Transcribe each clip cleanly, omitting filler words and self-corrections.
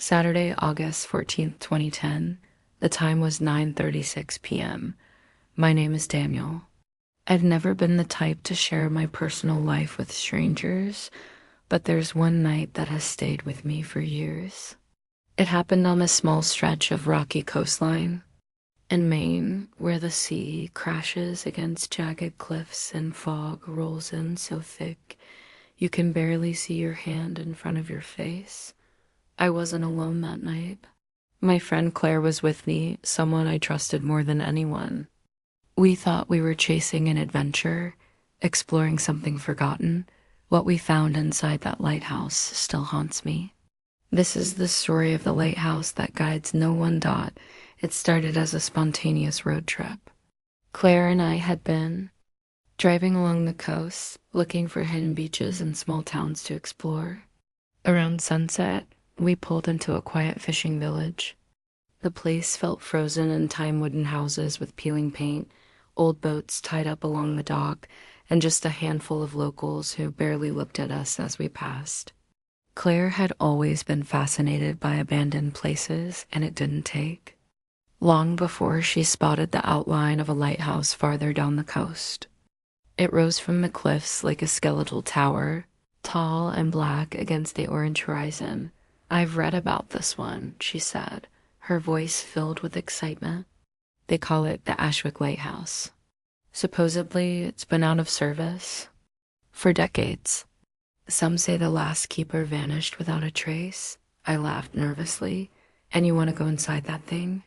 Saturday, August 14th, 2010. The time was 9:36 p.m. My name is Daniel. I've never been the type to share my personal life with strangers, but there's one night that has stayed with me for years. It happened on a small stretch of rocky coastline in Maine, where the sea crashes against jagged cliffs and fog rolls in so thick you can barely see your hand in front of your face. I wasn't alone that night. My friend Claire was with me, someone I trusted more than anyone. We thought we were chasing an adventure, exploring something forgotten. What we found inside that lighthouse still haunts me. This is the story of the lighthouse that guides no one. It started as a spontaneous road trip. Claire and I had been driving along the coast, looking for hidden beaches and small towns to explore. Around sunset, we pulled into a quiet fishing village. The place felt frozen in time wooden houses with peeling paint, old boats tied up along the dock, and just a handful of locals who barely looked at us as we passed. Claire had always been fascinated by abandoned places, and it didn't take long before she spotted the outline of a lighthouse farther down the coast. It rose from the cliffs like a skeletal tower, tall and black against the orange horizon. "I've read about this one," she said, her voice filled with excitement. "They call it the Ashwick Lighthouse. Supposedly, it's been out of service for decades. Some say the last keeper vanished without a trace." I laughed nervously. "And you want to go inside that thing?"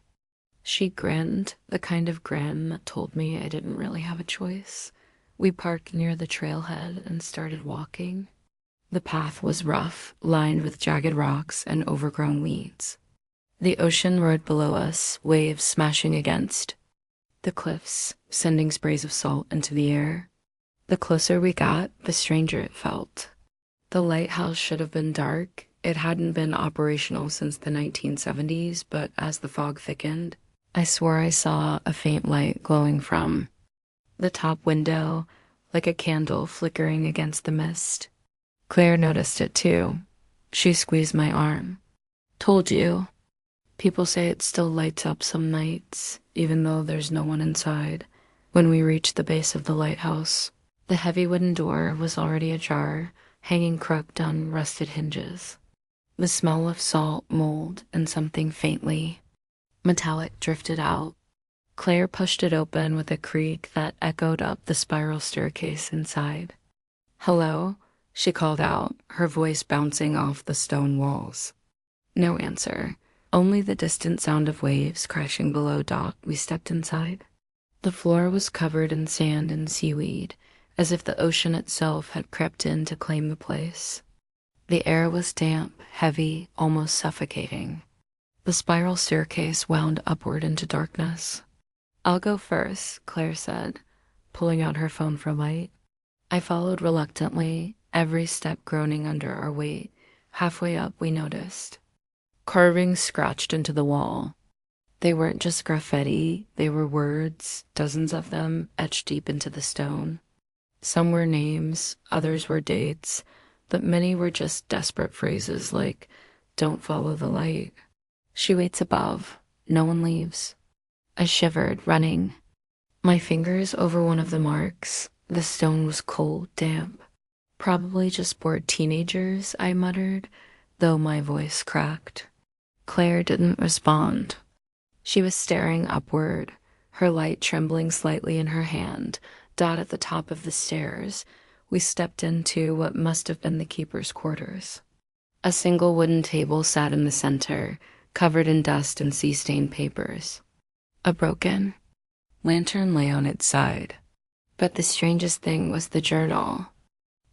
She grinned, the kind of grin that told me I didn't really have a choice. We parked near the trailhead and started walking. The path was rough, lined with jagged rocks and overgrown weeds. The ocean roared below us, waves smashing against the cliffs, sending sprays of salt into the air. The closer we got, the stranger it felt. The lighthouse should have been dark. It hadn't been operational since the 1970s, but as the fog thickened, I swore I saw a faint light glowing from the top window, like a candle flickering against the mist. Claire noticed it too. She squeezed my arm. "Told you. People say it still lights up some nights, even though there's no one inside." When we reached the base of the lighthouse, the heavy wooden door was already ajar, hanging crooked on rusted hinges. The smell of salt, mold, and something faintly metallic drifted out. Claire pushed it open with a creak that echoed up the spiral staircase inside. "Hello?" she called out, her voice bouncing off the stone walls. No answer, only the distant sound of waves crashing below. We stepped inside. The floor was covered in sand and seaweed, as if the ocean itself had crept in to claim the place. The air was damp, heavy, almost suffocating. The spiral staircase wound upward into darkness. "I'll go first," Claire said, pulling out her phone for light. I followed reluctantly, every step groaning under our weight. Halfway up, we noticed carvings scratched into the wall. They weren't just graffiti, they were words, dozens of them etched deep into the stone. Some were names, others were dates, but many were just desperate phrases like, "Don't follow the light." "She waits above. No one leaves." I shivered, running my fingers over one of the marks. The stone was cold, damp. "Probably just bored teenagers," I muttered, though my voice cracked. Claire didn't respond. She was staring upward, her light trembling slightly in her hand. At the top of the stairs, we stepped into what must have been the keeper's quarters. A single wooden table sat in the center, covered in dust and sea-stained papers. A broken lantern lay on its side. But the strangest thing was the journal.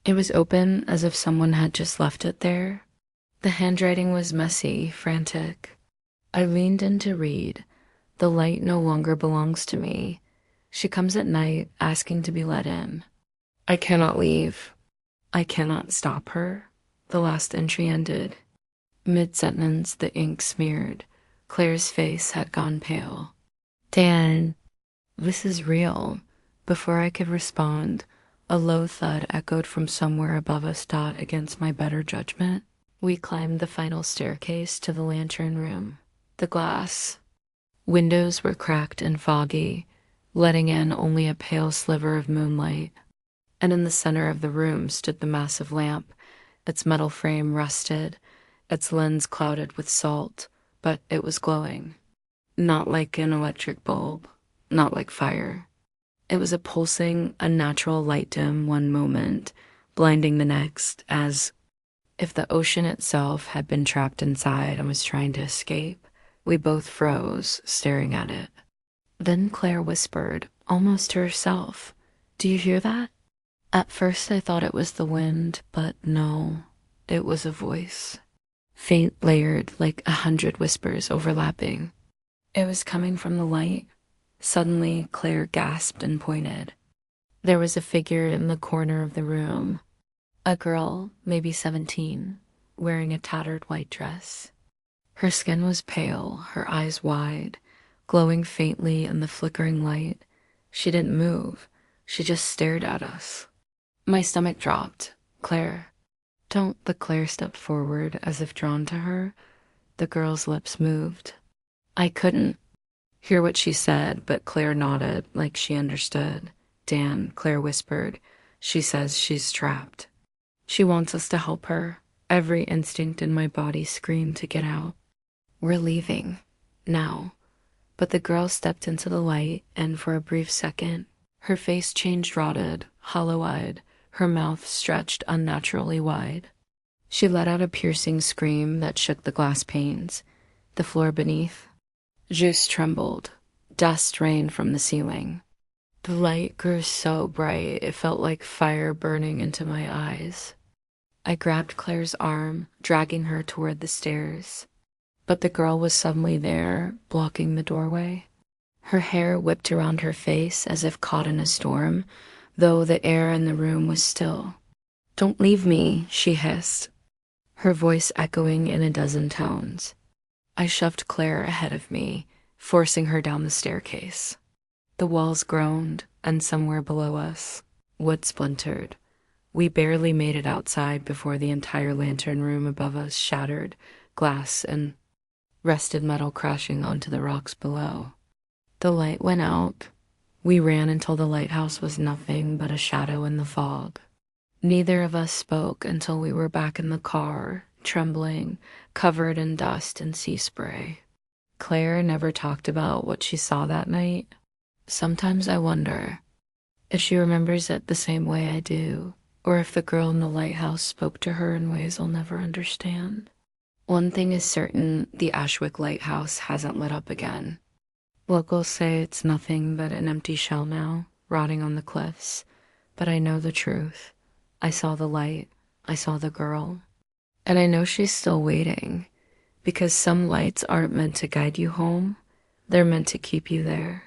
It was open as if someone had just left it there. The handwriting was messy, frantic. I leaned in to read. "The light no longer belongs to me. She comes at night, asking to be let in. I cannot leave. I cannot stop her." The last entry ended. Mid-sentence, the ink smeared. Claire's face had gone pale. "Dan, this is real." Before I could respond, a low thud echoed from somewhere above us. Against my better judgment, We climbed the final staircase to the lantern room. The glass windows were cracked and foggy, letting in only a pale sliver of moonlight. And in the center of the room stood the massive lamp, its metal frame rusted, its lens clouded with salt, but it was glowing. Not like an electric bulb, not like fire. It was a pulsing, unnatural light dim one moment, blinding the next, as if the ocean itself had been trapped inside and was trying to escape. We both froze, staring at it. Then Claire whispered, almost to herself, "Do you hear that?" At first I thought it was the wind, but no, it was a voice. Faint, layered, like 100 whispers overlapping. It was coming from the light. Suddenly, Claire gasped and pointed. There was a figure in the corner of the room. A girl, maybe 17, wearing a tattered white dress. Her skin was pale, her eyes wide, glowing faintly in the flickering light. She didn't move. She just stared at us. My stomach dropped. "Claire, don't." The Claire stepped forward as if drawn to her. The girl's lips moved. I couldn't hear what she said, but Claire nodded like she understood. "Dan," Claire whispered. "She says she's trapped. She wants us to help her." Every instinct in my body screamed to get out. "We're leaving. Now." But the girl stepped into the light, and for a brief second, her face changed rotted, hollow-eyed, her mouth stretched unnaturally wide. She let out a piercing scream that shook the glass panes. The floor beneath just trembled. Dust rained from the ceiling. The light grew so bright it felt like fire burning into my eyes. I grabbed Claire's arm, dragging her toward the stairs. But the girl was suddenly there, blocking the doorway. Her hair whipped around her face as if caught in a storm, though the air in the room was still. "Don't leave me," she hissed, her voice echoing in a dozen tones. I shoved Claire ahead of me, forcing her down the staircase. The walls groaned, and somewhere below us, wood splintered. We barely made it outside before the entire lantern room above us shattered, glass and rusted metal crashing onto the rocks below. The light went out. We ran until the lighthouse was nothing but a shadow in the fog. Neither of us spoke until we were back in the car, trembling, covered in dust and sea spray. Claire never talked about what she saw that night. Sometimes I wonder if she remembers it the same way I do, or if the girl in the lighthouse spoke to her in ways I'll never understand. One thing is certain, the Ashwick Lighthouse hasn't lit up again. Locals say it's nothing but an empty shell now, rotting on the cliffs. But I know the truth. I saw the light. I saw the girl. And I know she's still waiting, because some lights aren't meant to guide you home. They're meant to keep you there.